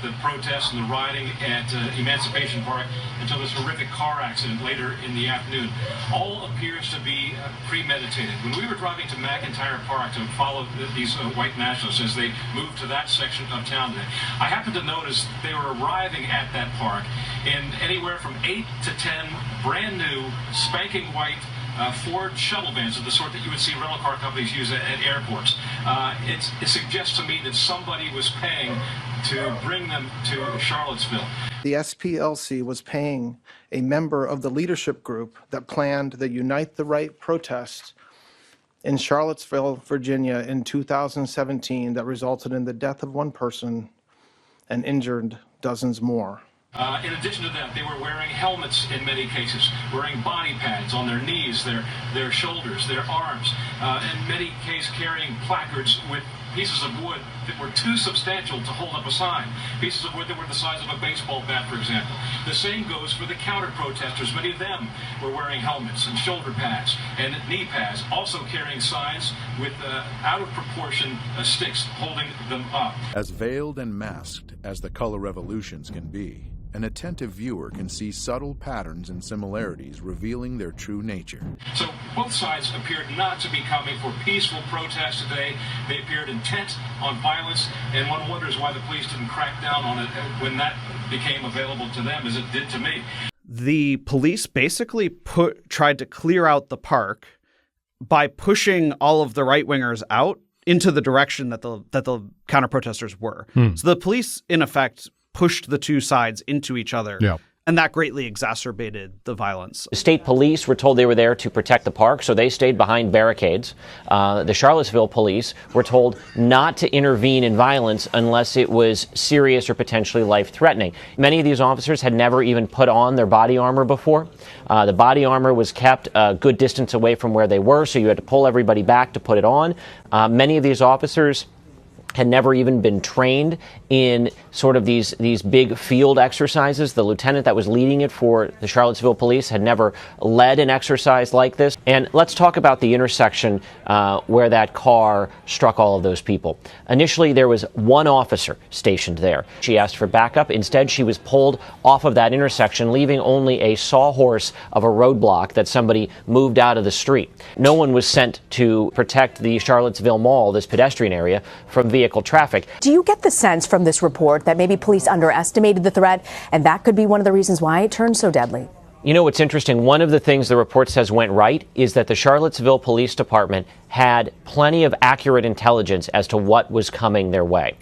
The protests and the rioting at Emancipation Park until this horrific car accident later in the afternoon all appears to be premeditated. When we were driving to McIntyre Park to follow these white nationalists as they moved to that section of town today, I happened to notice they were arriving at that park in anywhere from 8 to 10 brand new, spanking white Ford shuttle vans of the sort that you would see rental car companies use at airports. It suggests to me that somebody was paying to bring them to Charlottesville. The SPLC was paying a member of the leadership group that planned the Unite the Right protest in Charlottesville, Virginia in 2017 that resulted in the death of one person and injured dozens more. In addition to that, they were wearing helmets in many cases, wearing body pads on their knees, their shoulders, their arms, in many cases carrying placards with pieces of wood that were too substantial to hold up a sign, pieces of wood that were the size of a baseball bat, for example. The same goes for the counter-protesters. Many of them were wearing helmets and shoulder pads and knee pads, also carrying signs with out-of-proportion sticks holding them up. As veiled and masked as the color revolutions can be, an attentive viewer can see subtle patterns and similarities revealing their true nature. So both sides appeared not to be coming for peaceful protest today. They appeared intent on violence, and one wonders why the police didn't crack down on it when that became available to them, as it did to me. The police basically tried to clear out the park by pushing all of the right-wingers out into the direction that the counter-protesters were. So the police, in effect, pushed the two sides into each other. Yeah. And that greatly exacerbated the violence. The state police were told they were there to protect the park, so they stayed behind barricades. The Charlottesville police were told not to intervene in violence unless it was serious or potentially life-threatening. Many of these officers had never even put on their body armor before. The body armor was kept a good distance away from where they were, so you had to pull everybody back to put it on. Many of these officers had never even been trained in sort of these big field exercises. The lieutenant that was leading it for the Charlottesville police had never led an exercise like this. And let's talk about the intersection where that car struck all of those people. Initially, there was one officer stationed there. She asked for backup. Instead, she was pulled off of that intersection, leaving only a sawhorse of a roadblock that somebody moved out of the street. No one was sent to protect the Charlottesville Mall, this pedestrian area, from vehicle traffic. Do you get the sense from this report that maybe police underestimated the threat, and that could be one of the reasons why it turned so deadly? You know, what's interesting, one of the things the report says went right is that the Charlottesville Police Department had plenty of accurate intelligence as to what was coming their way.